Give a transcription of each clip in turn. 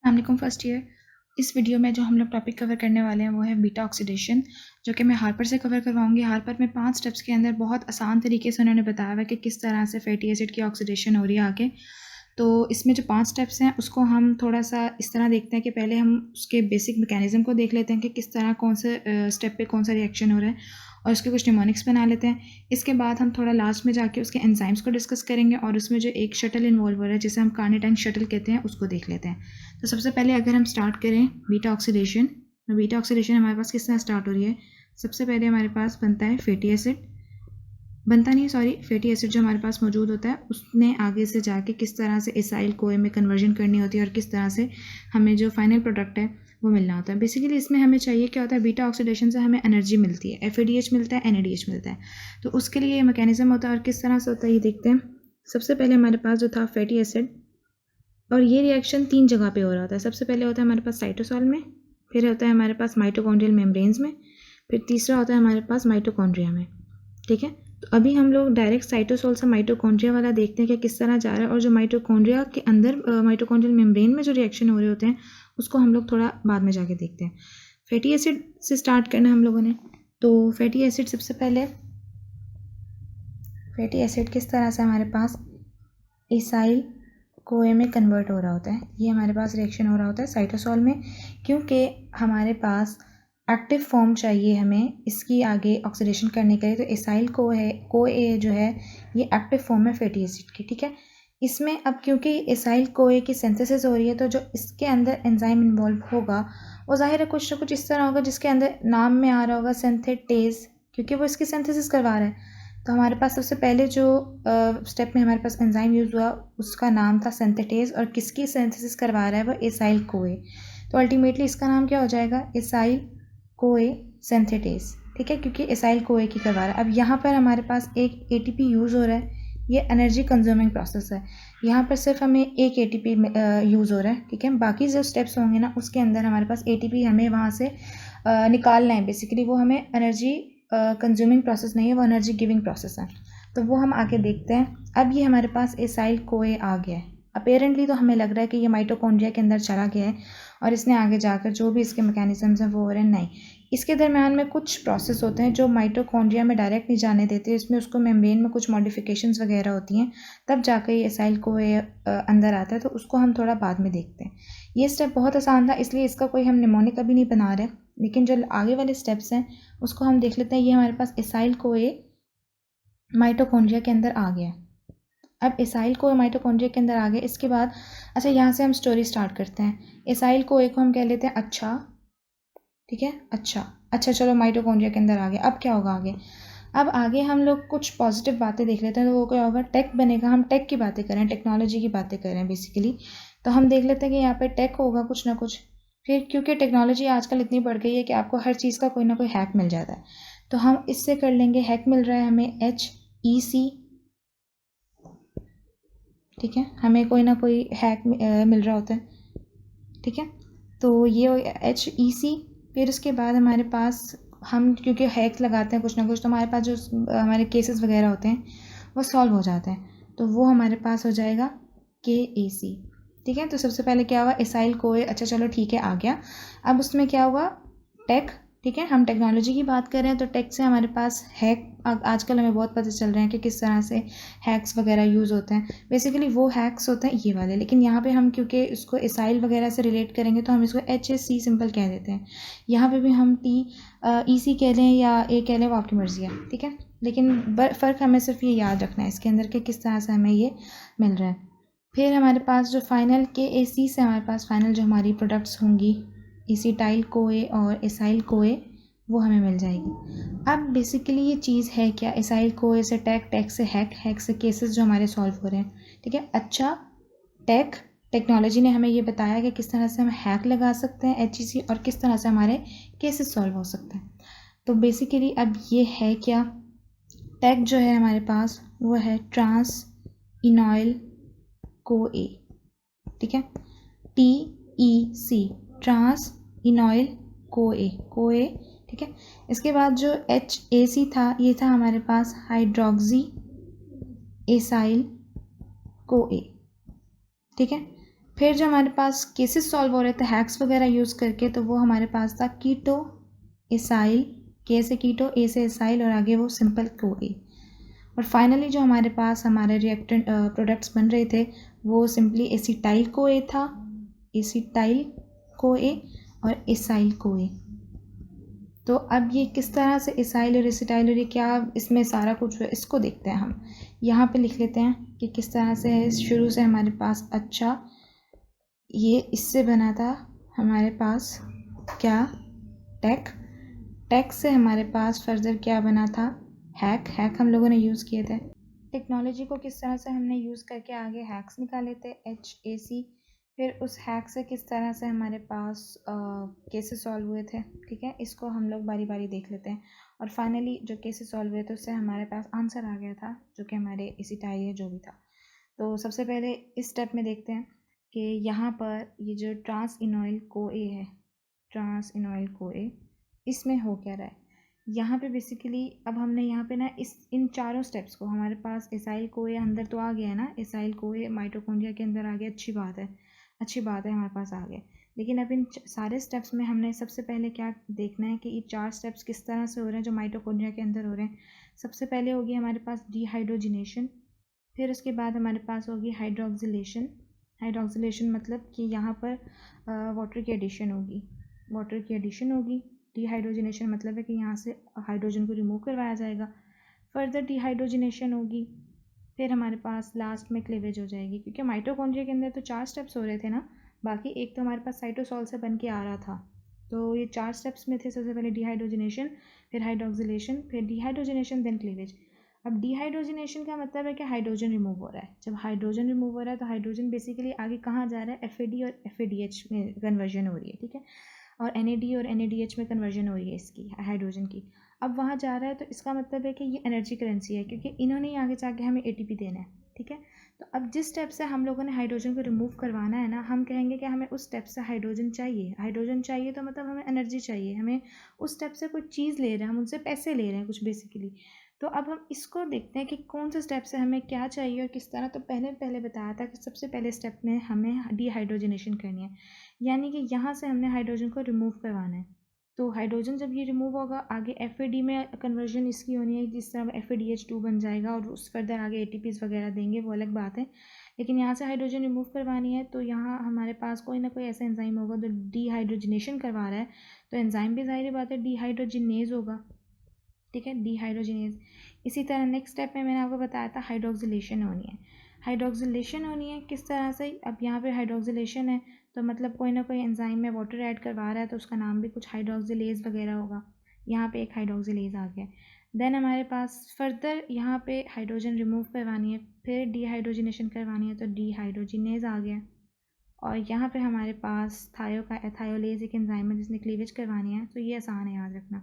अस्सलामुअलैकुम first year. इस video में जो हम लोग टॉपिक कवर करने वाले हैं वो है बीटा ऑक्सीडेशन, जो कि मैं हार्पर से कवर करवाऊंगी। हार्पर में 5 स्टेप्स के अंदर बहुत आसान तरीके से उन्होंने बताया हुआ है कि किस तरह से फैटी एसिड की ऑक्सीडेशन हो रही है आगे। तो इसमें जो 5 स्टेप्स हैं उसको हम थोड़ा सा इस तरह देखते हैं कि पहले हम उसके बेसिक मैकेनिज़्म को देख लेते हैं कि किस तरह कौन से स्टेप पे कौन सा रिएक्शन हो रहा है, और उसके कुछ निमोनिक्स बना लेते हैं। इसके बाद हम थोड़ा लास्ट में जाके उसके एंजाइम्स को डिस्कस करेंगे और उसमें जो एक शटल इन्वॉल्व हो रहा है जिसे हम कार्निटाइन शटल कहते हैं उसको देख लेते हैं। तो सबसे पहले अगर हम स्टार्ट करें बीटा ऑक्सीडेशन, तो बीटा ऑक्सीडेशन हमारे पास किस तरह स्टार्ट हो रही है। सबसे पहले हमारे पास बनता है फैटी एसिड, फैटी एसिड जो हमारे पास मौजूद होता है उसने आगे से जाके किस तरह से एसाइल कोए में कन्वर्जन करनी होती है और किस तरह से हमें जो फाइनल प्रोडक्ट है वो मिलना होता है। बेसिकली इसमें हमें चाहिए क्या होता है, बीटा ऑक्सीडेशन से हमें एनर्जी मिलती है, FADH मिलता है, NADH मिलता है। तो उसके लिए ये मैकेनिज्म होता है और किस तरह से होता है ये देखते हैं। सबसे पहले हमारे पास जो था फैटी एसिड, और ये रिएक्शन 3 जगह पे हो रहा होता है। सबसे पहले होता है हमारे पास साइटोसॉल में, फिर होता है हमारे पास माइटोकॉन्ड्रियल मेम्ब्रेन्स में, फिर तीसरा होता है हमारे पास माइटोकॉन्ड्रिया में। ठीक है, तो अभी हम लोग डायरेक्ट साइटोसोल से माइटोकॉन्ड्रिया वाला देखते हैं कि किस तरह जा रहा है, और जो माइटोकॉन्ड्रिया के अंदर माइटोकॉन्ड्रियल मेम्ब्रेन में जो रिएक्शन हो रहे होते हैं उसको हम लोग थोड़ा बाद में जाके देखते हैं। फैटी एसिड से स्टार्ट करना हम लोगों ने। तो फैटी एसिड सबसे पहले, फैटी एसिड किस तरह से हमारे पास एसाइल कोए में कन्वर्ट हो रहा होता है, ये हमारे पास रिएक्शन हो रहा होता है साइटोसॉल में, क्योंकि हमारे पास एक्टिव फॉर्म चाहिए हमें इसकी आगे ऑक्सीडेशन करने के लिए। तो एसाइल कोए जो है ये एक्टिव फॉर्म है फैटी एसिड की। ठीक है, इसमें अब क्योंकि एसाइल कोए की सिंथेसिस हो रही है तो जो इसके अंदर एंजाइम इन्वॉल्व होगा वो जाहिर है कुछ ना कुछ इस तरह होगा जिसके अंदर नाम में आ रहा होगा सिंथेटेज, क्योंकि वो इसकी सिंथेसिस करवा रहा है। तो हमारे पास सबसे पहले जो स्टेप में हमारे पास एंजाइम यूज़ हुआ उसका नाम था सिंथेटेज, और किसकी सिंथेसिस करवा रहा है वो एसाइल कोए। तो अल्टीमेटली इसका नाम क्या हो जाएगा, एसाइल कोए सिंथेटेज। ठीक है, क्योंकि एसाइल कोए की करवा रहा है। अब यहाँ पर हमारे पास एक ATP यूज़ हो रहा है, ये एनर्जी कंज्यूमिंग प्रोसेस है। यहाँ पर सिर्फ हमें एक ATP यूज़ हो रहा है। ठीक है, बाकी जो स्टेप्स होंगे ना उसके अंदर हमारे पास ATP हमें वहाँ से निकालना है। बेसिकली वो हमें एनर्जी कंज्यूमिंग प्रोसेस नहीं है, वो एनर्जी गिविंग प्रोसेस है। तो वो हम आगे देखते हैं। अब ये हमारे पास एसाइल कोए आ गया है। अपेरेंटली तो हमें लग रहा है कि ये माइटोकॉन्ड्रिया के अंदर चला गया है और इसने आगे जाकर जो भी इसके मैकेनिज्म्स हैं वो हो रहे हैं। नहीं, इसके दरम्यान में कुछ प्रोसेस होते हैं जो माइटोकॉन्ड्रिया में डायरेक्ट नहीं जाने देते, इसमें उसको मेम्ब्रेन में कुछ मॉडिफिकेशंस वगैरह होती हैं, तब जाकर ये एसाइल कोए अंदर आता है। तो उसको हम थोड़ा बाद में देखते हैं। ये स्टेप बहुत आसान था इसलिए इसका कोई हम निमोनिक अभी नहीं बना रहे, लेकिन जो आगे वाले स्टेप्स हैं उसको हम देख लेते हैं। ये हमारे पास एसाइल कोए माइटोकॉन्ड्रिया के अंदर आ गया। अब एसाइल कोए माइटोकॉन्ड्रिया के अंदर आ गए, इसके बाद अच्छा यहाँ से हम स्टोरी स्टार्ट करते हैं। एसाइल कोए को हम कह लेते हैं अच्छा। ठीक है, अच्छा चलो माइटोकॉन्ड्रिया के अंदर आ गया। अब क्या होगा आगे, अब आगे हम लोग कुछ पॉजिटिव बातें देख लेते हैं। तो वो क्या होगा, टेक बनेगा। हम टेक की बातें करें, टेक्नोलॉजी की बातें करें बेसिकली, तो हम देख लेते हैं कि यहाँ पे टेक होगा कुछ ना कुछ। फिर क्योंकि टेक्नोलॉजी आजकल इतनी बढ़ गई है कि आपको हर चीज़ का कोई ना कोई हैक मिल जाता है, तो हम इससे कर लेंगे। हैक मिल रहा है हमें HEC। ठीक है, हमें कोई ना कोई हैक मिल रहा होता है। ठीक है, तो ये HEC। फिर उसके बाद हमारे पास हम क्योंकि हैक्स लगाते हैं कुछ ना कुछ, तो हमारे पास जो हमारे केसेस वगैरह होते हैं वो सॉल्व हो जाते हैं। तो वो हमारे पास हो जाएगा KAC। ठीक है, तो सबसे पहले क्या हुआ, एसाइल कोए, अच्छा चलो ठीक है आ गया। अब उसमें क्या हुआ, टेक। ठीक है, हम टेक्नोलॉजी की बात कर रहे हैं तो टेक से हमारे पास हैक आजकल हमें बहुत पता चल रहे हैं कि किस तरह से हैक्स वगैरह यूज़ होते हैं। बेसिकली वो हैक्स होते हैं ये वाले, लेकिन यहाँ पे हम क्योंकि इसको एसाइल वगैरह से रिलेट करेंगे तो हम इसको HSC सिंपल कह देते हैं। यहाँ पे भी हम TEC कह लें या A कह लें, वो आपकी मर्ज़ी है। ठीक है, लेकिन फ़र्क हमें सिर्फ ये याद रखना है इसके अंदर के किस तरह से हमें ये मिल रहा है। फिर हमारे पास जो फाइनल KAC से हमारे पास फाइनल जो हमारी प्रोडक्ट्स होंगी एसिटाइल कोए और एसाइल कोए, वो हमें मिल जाएगी। अब बेसिकली ये चीज़ है क्या, एसाइल कोए से टेक, टेक से हैक, हैक से केसेस जो हमारे सॉल्व हो रहे हैं। ठीक है, अच्छा टेक्नोलॉजी ने हमें ये बताया कि किस तरह से हम हैक लगा सकते हैं HEC, और किस तरह से हमारे केसेस सॉल्व हो सकते हैं। तो बेसिकली अब ये है क्या, टेक जो है हमारे पास वो है ट्रांस इनॉयल कोए। ठीक है, TEC ट्रांस इनॉयल कोए। ठीक है, इसके बाद जो HAC था ये था हमारे पास हाइड्रोक्सी एसाइल कोए। ठीक है, फिर जो हमारे पास केसेस सॉल्व हो रहे थे हैक्स वगैरह यूज़ करके, तो वो हमारे पास था कीटो इसाइल, के से कीटो, ए से इसाइल और आगे वो सिंपल CoA। और फाइनली जो हमारे पास हमारे रिएक्टेंट प्रोडक्ट्स बन रहे थे वो सिंपली एसिटाइल CoA था, एसिटाइल CoA और इसाइल CoA। तो अब ये किस तरह से इसाइल और एसिटाइल और ये क्या इसमें सारा कुछ है इसको देखते हैं हम। यहाँ पे लिख लेते हैं कि किस तरह से है। शुरू से हमारे पास अच्छा ये इससे बना था हमारे पास क्या टेक से हमारे पास फर्दर क्या बना था हैक हम लोगों ने यूज़ किए थे। टेक्नोलॉजी को किस तरह से हमने यूज़ करके आगे हैक्स निकाले थे HAC। फिर उस हैक से किस तरह से हमारे पास केसेस सॉल्व हुए थे। ठीक है, इसको हम लोग बारी बारी देख लेते हैं। और फाइनली जो केसेस सॉल्व हुए थे उससे हमारे पास आंसर आ गया था जो कि हमारे एसिटाइल है जो भी था। तो सबसे पहले इस स्टेप में देखते हैं कि यहाँ पर ये जो ट्रांस इनॉइल CoA है, ट्रांस इनॉइल CoA, इसमें हो क्या रहा है। यहाँ पे बेसिकली अब हमने यहाँ पे ना इन चारों स्टेप्स को, हमारे पास एसाइल CoA अंदर तो आ गया है ना, एसाइल CoA माइटोकॉन्ड्रिया के अंदर आ गया, अच्छी बात है हमारे पास आ गया। लेकिन अब इन सारे स्टेप्स में हमने सबसे पहले क्या देखना है कि ये 4 स्टेप्स किस तरह से हो रहे हैं जो माइटोकॉन्ड्रिया के अंदर हो रहे हैं। सबसे पहले होगी हमारे पास डिहाइड्रोजिनेशन, फिर उसके बाद हमारे पास होगी हाइड्रोक्सिलेशन मतलब कि यहाँ पर वाटर की एडिशन होगी। डिहाइड्रोजिनेशन मतलब है कि यहाँ से हाइड्रोजन को रिमूव करवाया जाएगा। फर्दर डिहाइड्रोजिनेशन होगी, फिर हमारे पास लास्ट में क्लीवेज हो जाएगी। क्योंकि माइटोकॉन्ड्रिया के अंदर तो 4 स्टेप्स हो रहे थे ना, बाकी एक तो हमारे पास साइटोसॉल से बन के आ रहा था। तो ये 4 स्टेप्स में थे। सबसे पहले डिहाइड्रोजिनेशन, फिर हाइड्रोक्सिलेशन, फिर डिहाइड्रोजिनेशन, देन क्लीवेज। अब डिहाइड्रोजिनेशन का मतलब है कि हाइड्रोजन रिमूव हो रहा है। जब हाइड्रोजन रिमूव हो रहा है तो हाइड्रोजन बेसिकली आगे कहाँ जा रहा है, FAD और FADH में कन्वर्जन हो रही है। ठीक है, और NAD और NADH में कन्वर्जन हो रही है इसकी, हाइड्रोजन की। अब वहाँ जा रहा है तो इसका मतलब है कि ये एनर्जी करेंसी है, क्योंकि इन्होंने ही आगे जाके हमें ATP देना है। ठीक है, तो अब जिस स्टेप से हम लोगों ने हाइड्रोजन को रिमूव करवाना है ना, हम कहेंगे कि हमें उस स्टेप से हाइड्रोजन चाहिए तो मतलब हमें एनर्जी चाहिए, हमें उस स्टेप से कोई चीज़ ले रहे हैं, हम उनसे पैसे ले रहे हैं कुछ बेसिकली। तो अब हम इसको देखते हैं कि कौन से स्टेप से हमें क्या चाहिए और किस तरह। तो पहले बताया था कि सबसे पहले स्टेप में हमें डिहाइड्रोजनेशन करनी है, यानी कि यहाँ से हमने हाइड्रोजन को रिमूव करवाना है। तो हाइड्रोजन जब ये रिमूव होगा आगे FAD में कन्वर्जन इसकी होनी है, जिस तरह FADH2 बन जाएगा और उस फर्दर आगे ATPs वगैरह देंगे, वो अलग बात है। लेकिन यहाँ से हाइड्रोजन रिमूव करवानी है तो यहाँ हमारे पास कोई ना कोई ऐसा एंजाइम होगा जो डिहाइड्रोजनेशन करवा रहा है। तो एंजाइम भी जाहिर बात है डिहाइड्रोजिनेज होगा। ठीक है, डिहाइड्रोजिनेज। इसी तरह नेक्स्ट स्टेप में मैंने आपको बताया था हाइड्रोक्सिलेशन होनी है। किस तरह से, अब यहाँ पे हाइड्रोक्सिलेशन है तो मतलब कोई ना कोई एंजाइम में वाटर ऐड करवा रहा है तो उसका नाम भी कुछ हाइड्रोक्सिलेज वगैरह होगा। यहाँ पे एक हाइड्रोक्सिलेज आ गया। देन हमारे पास फर्दर यहाँ पे हाइड्रोजन रिमूव करवानी है, फिर डिहाइड्रोजिनेशन करवानी है तो डिहाइड्रोजिनेज आ गया। और यहाँ पे हमारे पास एथायोलेज एक एंजाइम है जिसने क्लीवेज करवानी है। तो ये आसान है याद रखना।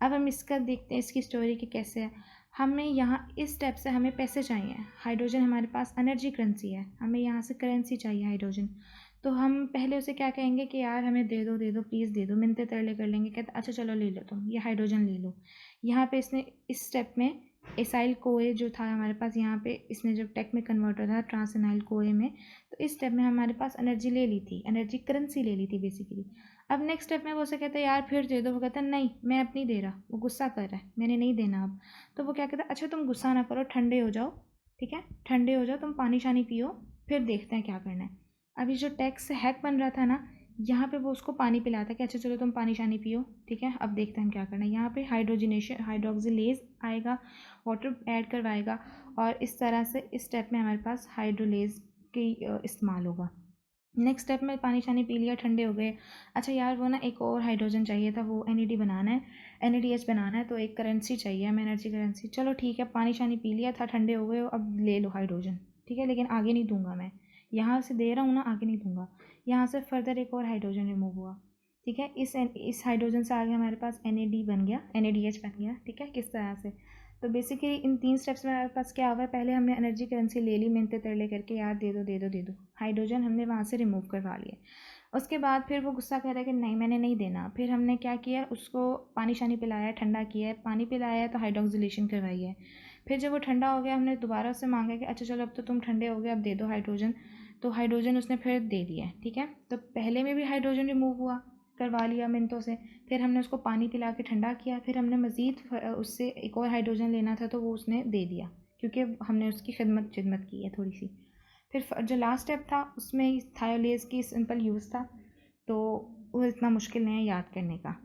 अब हम इसका देखते हैं इसकी स्टोरी कि कैसे है। हमें यहाँ इस स्टेप से हमें पैसे चाहिए, हाइड्रोजन हमारे पास एनर्जी करेंसी है, हमें यहाँ से करेंसी चाहिए हाइड्रोजन। तो हम पहले उसे क्या कहेंगे कि यार हमें दे दो प्लीज़ दे दो, मिन्नतें तरले कर लेंगे। कहते अच्छा चलो ले लो तुम ये हाइड्रोजन ले लो। यहाँ पे इसने इस स्टेप में एसाइल CoA जो था हमारे पास, यहाँ पे इसने जब टेक में कन्वर्ट हुआ था ट्रांसइनाइल CoA में, तो इस स्टेप में हमारे पास एनर्जी ले ली थी, एनर्जी करेंसी ले ली थी बेसिकली। अब नेक्स्ट स्टेप में वो उसे कहता है यार फिर दे दो, वो कहता है नहीं मैं अब नहीं दे रहा, वो गुस्सा कर रहा है मैंने नहीं देना अब। तो वो क्या कहता है अच्छा तुम गुस्सा ना करो, ठंडे हो जाओ। ठीक है, ठंडे हो जाओ, तुम पानी शानी पियो, फिर देखते हैं क्या करना है। अभी जो टैक्स हैक बन रहा था ना, यहाँ पे वो उसको पानी पिलाता है कि अच्छा चलो तुम पानी शानी पियो। ठीक है, अब देखते हैं क्या करना है। यहाँ पे हाइड्रोक्सिलेज आएगा, वाटर ऐड करवाएगा और इस तरह से इस स्टेप में हमारे पास हाइड्रोलेज की इस्तेमाल होगा। नेक्स्ट स्टेप में पानी शानी पी लिया, ठंडे हो गए। अच्छा यार वो ना एक और हाइड्रोजन चाहिए था, वो NAD बनाना है, NADH बनाना है, तो एक करेंसी चाहिए हमें, एनर्जी करेंसी। चलो ठीक है, पानी शानी पी लिया था, ठंडे हो गए, अब ले लो हाइड्रोजन। ठीक है, लेकिन आगे नहीं दूंगा मैं, यहाँ से दे रहा हूँ ना, आगे नहीं दूंगा। यहाँ से फर्दर एक और हाइड्रोजन रिमूव हुआ। ठीक है, इस हाइड्रोजन से आगे हमारे पास NAD बन गया, NADH बन गया। ठीक है, किस तरह से, तो बेसिकली इन 3 स्टेप्स में हमारे पास क्या हुआ है, पहले हमने एनर्जी करेंसी ले ली मिन्नतें तरले करके, यार दे दो, हाइड्रोजन हमने वहाँ से रिमूव करवा लिया। उसके बाद फिर वो गुस्सा कर रहा है कि नहीं मैंने नहीं देना। फिर हमने क्या किया, उसको पानी शानी पिलाया, ठंडा किया है, पानी पिलाया है तो हाइड्रोक्सिलेशन करवाई है। फिर जब वो ठंडा हो गया हमने दोबारा उससे मांगा कि अच्छा चलो अब तो तुम ठंडे हो गए, अब दे दो हाइड्रोजन। तो हाइड्रोजन उसने फिर दे दिया है, ठीक है। तो पहले में भी हाइड्रोजन रिमूव हुआ, करवा लिया मिनटों से, फिर हमने उसको पानी पिला के ठंडा किया, फिर हमने मज़ीद उससे एक और हाइड्रोजन लेना था तो वो उसने दे दिया, क्योंकि हमने उसकी खिदमत की है थोड़ी सी। फिर जो लास्ट स्टेप था उसमें थायोलेज की सिंपल यूज़ था, तो वो इतना मुश्किल नहीं है याद करने का।